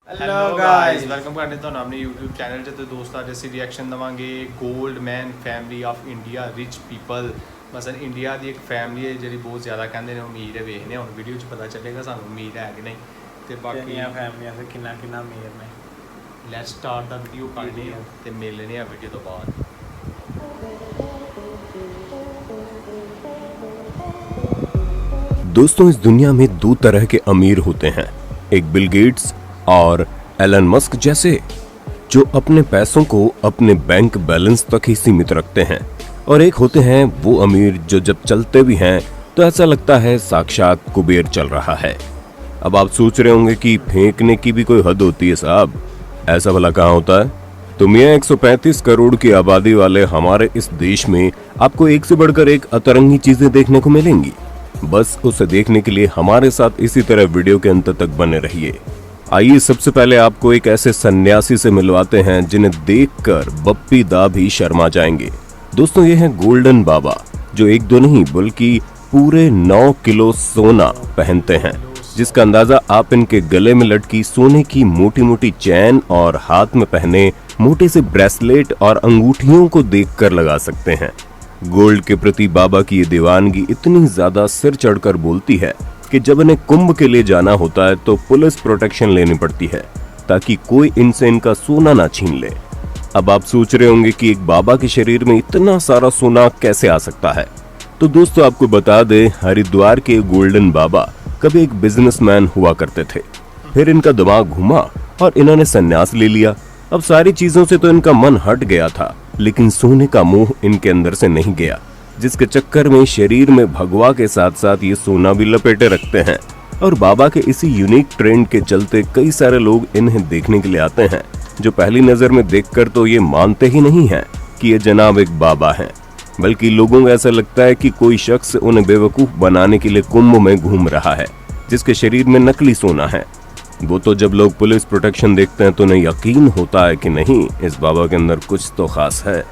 Hello guys welcome करने तो अपने यूट्यूब चैनल से। तो दोस्तों आज ਅਸੀਂ रिएक्शन देवांगे Goldman family of India rich people. मसलन इंडिया की एक फैमिली है जी बहुत ज़्यादा कहते हैं अमीर है। वेखने हम वीडियो पता चलेगा सानू अमीर है कि नहीं। तो बाकी फैमिलियां से किन्ना अमीर ने। लेट्स स्टार्ट द वीडियो करने ते मिलने हैं वीडियो तो बाद। दोस्तों इस दुनिया में दो तरह के अमीर होते हैं, एक बिल गेट्स और एलन मस्क जैसे, जो अपने पैसों को अपने बैंक बैलेंस तक ही सीमित रखते हैं, और एक होते हैं वो अमीर जो जब चलते भी हैं तो ऐसा लगता है साक्षात कुबेर चल रहा है। अब आप सोच रहे होंगे कि फेंकने की भी कोई हद होती है साहब, ऐसा भला कहाँ होता है? तो मियां 135 करोड़ की आबादी वाले हमारे इस देश में आपको एक से बढ़कर एक अतरंगी चीजें देखने को मिलेंगी। बस उसे देखने के लिए हमारे साथ इसी तरह वीडियो के अंत तक बने रहिए। आइए सबसे पहले आपको एक ऐसे सन्यासी से मिलवाते हैं जिन्हें देखकर बप्पी दा भी शर्मा जाएंगे। दोस्तों ये हैं गोल्डन बाबा, जो एक दो नहीं बल्कि पूरे 9 किलो सोना पहनते हैं, जिसका अंदाजा आप इनके गले में लटकी सोने की मोटी मोटी चैन और हाथ में पहने मोटे से ब्रेसलेट और अंगूठियों को देखकर लगा सकते हैं। गोल्ड के प्रति बाबा की ये दीवानगी इतनी ज्यादा सिर चढ़कर बोलती है कि जब इन्हें कुंभ के लिए जाना होता है तो पुलिस प्रोटेक्शन लेनी पड़ती है ताकि कोई इनसे इनका सोना ना छीन ले। अब आप सोच रहे होंगे कि एक बाबा के शरीर में इतना सारा सोना कैसे आ सकता है। तो दोस्तों आपको बता दें, हरिद्वार के गोल्डन बाबा कभी एक बिजनेसमैन हुआ करते थे। फिर इनका दिमाग घुमा और इन्होंने संन्यास ले लिया। अब सारी चीजों से तो इनका मन हट गया था, लेकिन सोने का मोह इनके अंदर से नहीं गया, जिसके चक्कर में शरीर में भगवा के साथ साथ ये सोना भी लपेटे रखते हैं। और बाबा के इसी यूनिक ट्रेंड के चलते कई सारे लोग इन्हें देखने के लिए आते हैं, जो पहली नजर में देखकर तो ये मानते ही नहीं हैं कि ये जनाब एक बाबा हैं, बल्कि लोगों को ऐसा लगता है कि कोई शख्स उन्हें बेवकूफ बनाने के लिए कुंभ में घूम रहा है, जिसके शरीर में नकली सोना है। वो तो जब लोग पुलिस प्रोटेक्शन देखते हैं तो उन्हें यकीन होता है कि नहीं, इस बाबा के अंदर कुछ तो खास है।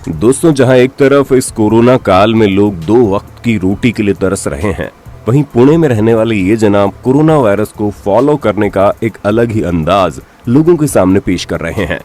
दोस्तों जहां एक तरफ इस कोरोना काल में लोग 2 वक्त की रोटी के लिए तरस रहे हैं, वहीं पुणे में रहने वाले ये जनाब कोरोना वायरस को फॉलो करने का एक अलग ही अंदाज लोगों के सामने पेश कर रहे हैं।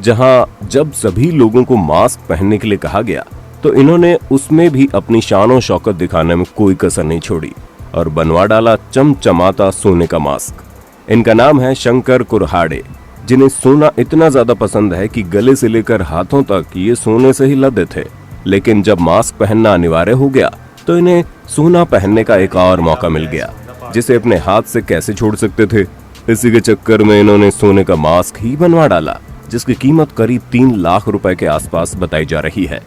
जहां जब सभी लोगों को मास्क पहनने के लिए कहा गया तो इन्होंने उसमें भी अपनी शान और शौकत दिखाने में कोई कसर नहीं छोड़ी और बनवा डाला चमचमाता सोने का मास्क। इनका नाम है शंकर कुरहाड़े, जिन्हें सोना इतना ज्यादा पसंद है कि गले से लेकर हाथों तक ये सोने से ही लदे थे। लेकिन जब मास्क पहनना अनिवार्य हो गया तो इन्हें सोना पहनने का एक और मौका मिल गया, जिसे अपने हाथ से कैसे छोड़ सकते थे। इसी के चक्कर में इन्होंने सोने का मास्क ही बनवा डाला, जिसकी कीमत करीब 3 लाख रुपए के आसपास बताई जा रही है।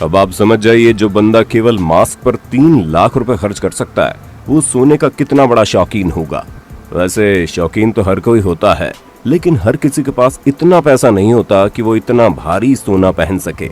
अब आप समझ जाइए, जो बंदा केवल मास्क पर 3 लाख रुपए खर्च कर सकता है, वो सोने का कितना बड़ा शौकीन होगा। वैसे शौकीन तो हर कोई होता है, लेकिन हर किसी के पास इतना पैसा नहीं होता कि वो इतना भारी सोना पहन सके।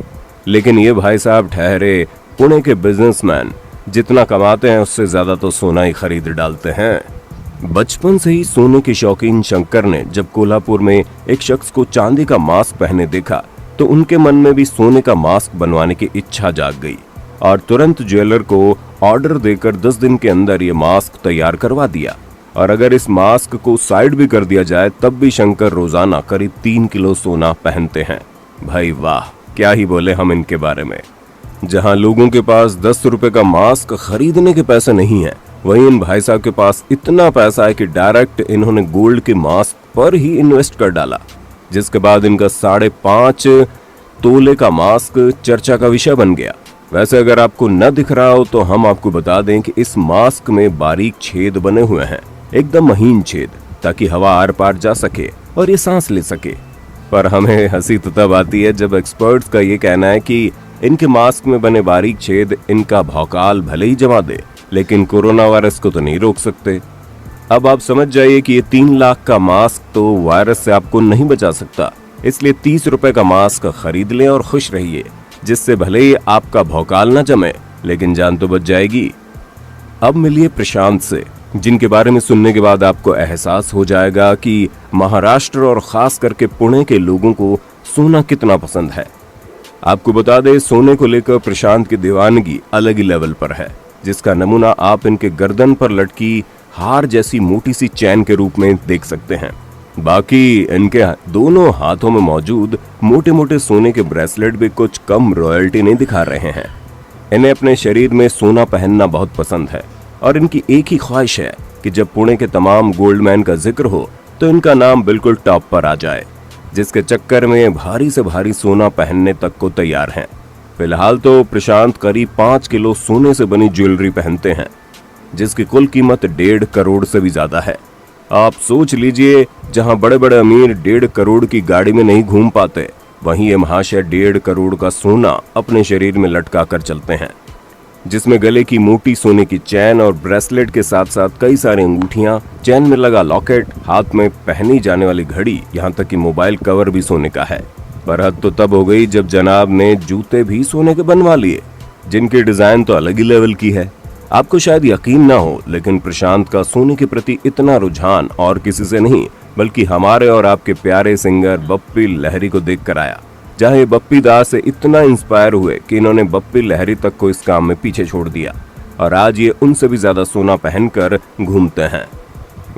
लेकिन ये भाई साहब ठहरे पुणे के बिजनेसमैन, जितना कमाते हैं उससे ज्यादा तो सोना ही खरीद डालते हैं। बचपन से ही सोने के शौकीन शंकर ने जब कोल्हापुर में एक शख्स को चांदी का मास्क पहने देखा तो उनके मन में भी सोने का मास्क बनवाने की इच्छा जाग गई और तुरंत ज्वेलर को ऑर्डर देकर 10 दिन के अंदर ये मास्क तैयार करवा दिया। और अगर इस मास्क को साइड भी कर दिया जाए तब भी शंकर रोजाना करीब 3 किलो सोना पहनते हैं। भाई वाह, क्या ही बोले हम इनके बारे में। जहां लोगों के पास 10 रुपए का मास्क खरीदने के पैसे नहीं है, वहीं इन भाई साहब के पास इतना पैसा है कि डायरेक्ट इन्होंने गोल्ड के मास्क पर ही इन्वेस्ट कर डाला, जिसके बाद इनका 5.5 तोले का मास्क चर्चा का विषय बन गया। वैसे अगर आपको न दिख रहा हो तो हम आपको बता दें कि इस मास्क में बारीक छेद बने हुए हैं, एकदम महीन छेद, ताकि हवा आर पार जा सके और ये सांस ले सके। पर हमें हंसी तो तब आती है जब एक्सपर्ट्स का ये कहना है कि इनके मास्क में बने बारीक छेद इनका भौकाल भले ही जमा दे, लेकिन कोरोना वायरस को तो नहीं रोक सकते। अब आप समझ जाइए कि ये 3 लाख का मास्क तो वायरस से आपको नहीं बचा सकता, इसलिए 30 रुपए का मास्क खरीद लें और खुश रहिए, जिससे भले ही आपका भौकाल न जमे लेकिन जान तो बच जाएगी। अब मिलिए प्रशांत से, जिनके बारे में सुनने के बाद आपको एहसास हो जाएगा कि महाराष्ट्र और खास करके पुणे के लोगों को सोना कितना पसंद है। आपको बता दें, सोने को लेकर प्रशांत की दीवानगी अलग ही लेवल पर है, जिसका नमूना आप इनके गर्दन पर लटकी हार जैसी मोटी सी चैन के रूप में देख सकते हैं। बाकी इनके दोनों हाथों में मौजूद मोटे मोटे सोने के ब्रेसलेट भी कुछ कम रॉयल्टी नहीं दिखा रहे हैं। इन्हें अपने शरीर में सोना पहनना बहुत पसंद है और इनकी एक ही ख्वाहिश है कि जब पुणे के तमाम गोल्डमैन का जिक्र हो तो इनका नाम बिल्कुल टॉप पर आ जाए, जिसके चक्कर में भारी से भारी सोना पहनने तक को तैयार हैं। फिलहाल तो प्रशांत करीब 5 किलो सोने से बनी ज्वेलरी पहनते हैं, जिसकी कुल कीमत 1.5 करोड़ से भी ज्यादा है। आप सोच लीजिए, जहां बड़े बड़े अमीर 1.5 करोड़ की गाड़ी में नहीं घूम पाते, वहीं ये महाशय 1.5 करोड़ का सोना अपने शरीर में लटका कर चलते हैं, जिसमें गले की मोटी सोने की चैन और ब्रेसलेट के साथ साथ कई सारी अंगूठियां, चैन में लगा लॉकेट, हाथ में पहनी जाने वाली घड़ी, यहाँ तक कि मोबाइल कवर भी सोने का है। पर हद तो तब हो गई जब जनाब ने जूते भी सोने के बनवा लिए, जिनकी डिजाइन तो अलग ही लेवल की है। आपको शायद यकीन ना हो, लेकिन प्रशांत का सोने के प्रति इतना रुझान और किसी से नहीं बल्कि हमारे और आपके प्यारे सिंगर बप्पी लहरी को देख कर आया, जहाँ ये बप्पी दास से इतना इंस्पायर हुए कि इन्होंने बप्पी लहरी तक को इस काम में पीछे छोड़ दिया और आज ये उनसे भी ज्यादा सोना पहनकर घूमते हैं।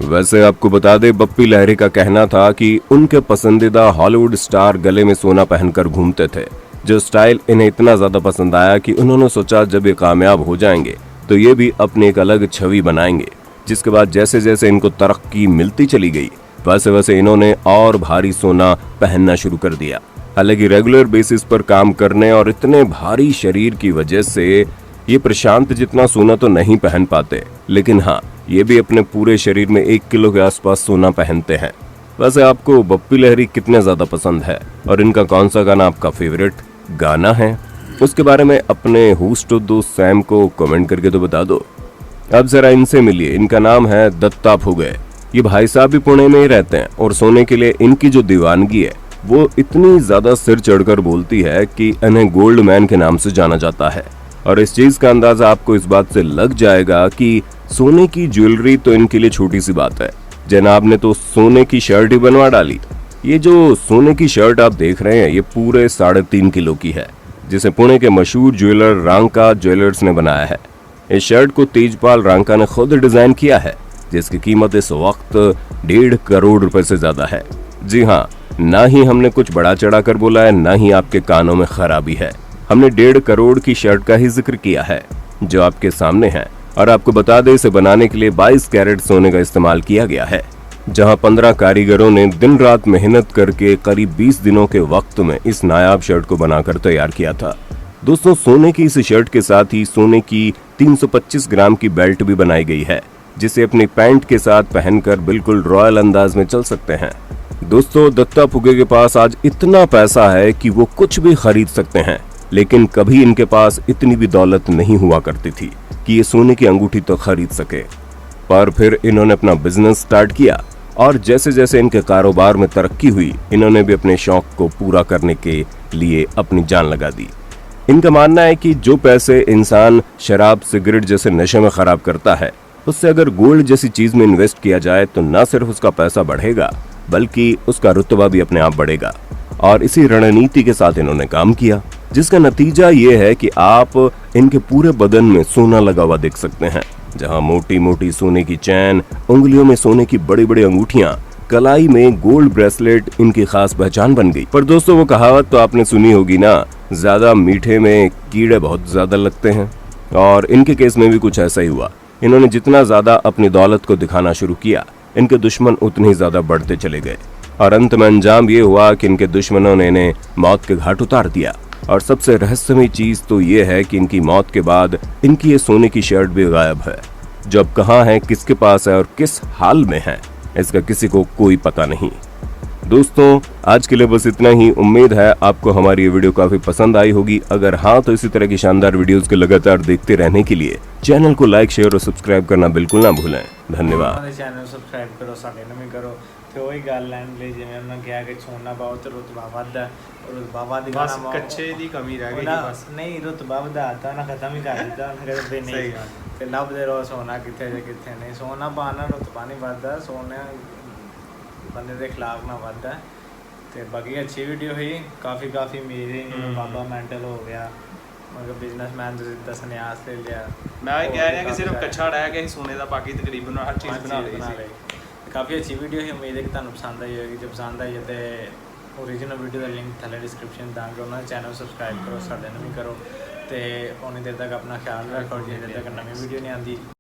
वैसे आपको बता दे, बप्पी लहरी का कहना था कि उनके पसंदीदा हॉलीवुड स्टार गले में सोना पहनकर घूमते थे, जो स्टाइल इन्हें इतना ज्यादा पसंद आया कि उन्होंने सोचा जब ये कामयाब हो जाएंगे तो ये भी अपनी एक अलग छवि बनाएंगे। जिसके बाद जैसे जैसे इनको तरक्की मिलती चली गई, वैसे वैसे इन्होंने और भारी सोना पहनना शुरू कर दिया। हालांकि रेगुलर बेसिस पर काम करने और इतने भारी शरीर की वजह से ये प्रशांत जितना सोना तो नहीं पहन पाते, लेकिन हाँ, ये भी अपने पूरे शरीर में 1 किलो के आसपास सोना पहनते हैं। वैसे आपको बप्पी लहरी कितने ज्यादा पसंद है और इनका कौन सा गाना आपका फेवरेट गाना है, उसके बारे में अपने होस्ट दोस्त सैम को कमेंट करके तो बता दो। अब जरा इनसे मिलिए। इनका नाम है दत्ता फुगे। ये भाई साहब भी पुणे में ही रहते हैं और सोने के लिए इनकी जो दीवानगी है वो इतनी ज्यादा सिर चढ़कर बोलती है कि इन्हें गोल्ड मैन के नाम से जाना जाता है। और इस चीज का अंदाजा आपको इस बात से लग जाएगा कि सोने की ज्वेलरी तो इनके लिए छोटी सी बात है। जनाब ने तो सोने की शर्ट ही बनवा डाली। ये जो सोने की शर्ट आप देख रहे हैं, ये पूरे 3.5 किलो की है, जिसे पुणे के मशहूर ज्वेलर रांका ज्वेलर्स ने बनाया है। इस शर्ट को तेजपाल रांका ने खुद डिजाइन किया है, जिसकी कीमत इस वक्त 1.5 करोड़ रुपए से ज्यादा है। जी हाँ, ना ही हमने कुछ बड़ा चढ़ा कर बोला है, ना ही आपके कानों में खराबी है। हमने 1.5 करोड़ की शर्ट का ही जिक्र किया है, जो आपके सामने है। और आपको बता दें, इसे बनाने के लिए 22 कैरेट सोने का इस्तेमाल किया गया है, जहां 15 कारीगरों ने दिन रात मेहनत करके करीब 20 दिनों के वक्त में इस नायाब शर्ट को बनाकर तैयार किया था। दोस्तों, सोने की इस शर्ट के साथ ही सोने की 325 ग्राम की बेल्ट भी बनाई गई है, जिसे अपनी पैंट के साथ पहनकर बिल्कुल रॉयल अंदाज में चल सकते हैं। दोस्तों, दत्ता फुगे के पास आज इतना पैसा है कि वो कुछ भी खरीद सकते हैं, लेकिन कभी इनके पास इतनी भी दौलत नहीं हुआ करती थी कि ये सोने की अंगूठी तो खरीद सके। पर फिर इन्होंने अपना बिजनेस स्टार्ट किया और जैसे जैसे इनके कारोबार में तरक्की हुई, इन्होंने भी अपने शौक को पूरा करने के लिए अपनी जान लगा दी। इनका मानना है कि जो पैसे इंसान शराब सिगरेट जैसे नशे में खराब करता है, उससे अगर गोल्ड जैसी चीज में इन्वेस्ट किया जाए तो न सिर्फ उसका पैसा बढ़ेगा, बल्कि उसका रुतबा भी अपने आप बढ़ेगा। और इसी रणनीति के साथ इन्होंने काम किया, जिसका नतीजा ये है कि आप इनके पूरे बदन में सोना लगा हुआ देख सकते हैं, जहां मोटी मोटी सोने की चैन, उंगलियों में सोने की बड़ी बड़ी अंगूठियां, कलाई में गोल्ड ब्रेसलेट इनकी खास पहचान बन गई। पर दोस्तों, वो कहावत तो आपने सुनी होगी ना, ज्यादा मीठे में कीड़े बहुत ज्यादा लगते हैं। और इनके केस में भी कुछ ऐसा ही हुआ। इन्होंने जितना ज्यादा अपनी दौलत को दिखाना शुरू किया, इनके दुश्मन उतने ही ज्यादा बढ़ते चले गए और अंत में अंजाम ये हुआ कि इनके दुश्मनों ने इन्हें मौत के घाट उतार दिया। और सबसे रहस्यमयी चीज तो ये है कि इनकी मौत के बाद इनकी ये सोने की शर्ट भी गायब है। जो अब कहाँ है, किसके पास है और किस हाल में है, इसका किसी को कोई पता नहीं। दोस्तों, आज के लिए बस इतना ही। उम्मीद है आपको हमारी ये वीडियो काफी पसंद आई होगी। अगर हाँ, तो इसी तरह की शानदार वीडियोस को लगातार देखते रहने के लिए चैनल को लाइक, शेयर और सब्सक्राइब करना बिल्कुल ना भूलें। धन्यवाद। चैनल सब्सक्राइब करो, साडे नਵੇਂ करो ਤੇ ਉਹੀ ਗੱਲ ਲੈਣ ਲਈ ਜਿਵੇਂ ਉਹਨਾਂ ਕਿਹਾ ਕਿ ਸੋਨਾ ਬਹੁਤ ਤੇ ਰੁਤਬਾ ਵੱਧਦਾ ਔਰ ਰੁਤਬਾ ਵੱਧ ਗਿਆ ਬਸ ਕੱਚੇ ਦੀ ਕਮੀ ਰਹਿ ਗਈ ਬਸ। ਨਹੀਂ, ਰੁਤਬਾ ਵਧਾਤਾ ਨਾ, ਖਤਮ ਹੀ ਕਰ ਦਿੱਤਾ ਉਹਨਾਂ ਕਹਿੰਦੇ ਨਹੀਂ ਤੇ ਲੱਭਦੇ ਰਹੋ ਸੋਨਾ ਕਿੱਥੇ ਜੇ ਕਿੱਥੇ ਨਹੀਂ। ਸੋਨਾ ਪਾਣਾ ਰੁਤਬਾ ਨਹੀਂ ਵੱਧਦਾ, ਸੋਨਾ ਬੰਦੇ ਦੇ ਖਿਲਾਫ ਨਾ ਵੱਧਦਾ। ਤੇ ਬਾਕੀ ਅੱਛੀ ਵੀਡੀਓ ਹੋਈ, ਕਾਫੀ ਮੇਰੇ ਜਿਵੇਂ ਬਾਬਾ ਮੈਂਟਲ ਹੋ ਗਿਆ, ਮਤਲਬ ਬਿਜ਼ਨਸਮੈਨ ਦਾ ਸੰਨਿਆਸ ਲੈ ਲਿਆ। ਮੈਂ ਇਹ ਕਹਿ ਰਿਹਾ ਕਿ ਸਿਰਫ ਕੱਚਾ ਰਹਿ ਗਿਆ ਸੀ ਸੋਨੇ ਦਾ, ਬਾਕੀ ਤਕਰੀਬਨ ਹਰ ਚੀਜ਼ ਬਣਾ ਲਈ ਸੀ। काफ़ी अच्छी वीडियो ही, उम्मीद है कि तुहानू पसंद आई होगी। जो पसंद आई है तो ओरिजिनल वीडियो का लिंक थले डिस्क्रिप्शन दांगे, उन्होंने चैनल सबसक्राइब करो, साडे नूं भी करो। तो उन्नी देर तक अपना ख्याल रखो, जिन्ने देर तक नवी वीडियो नहीं आती।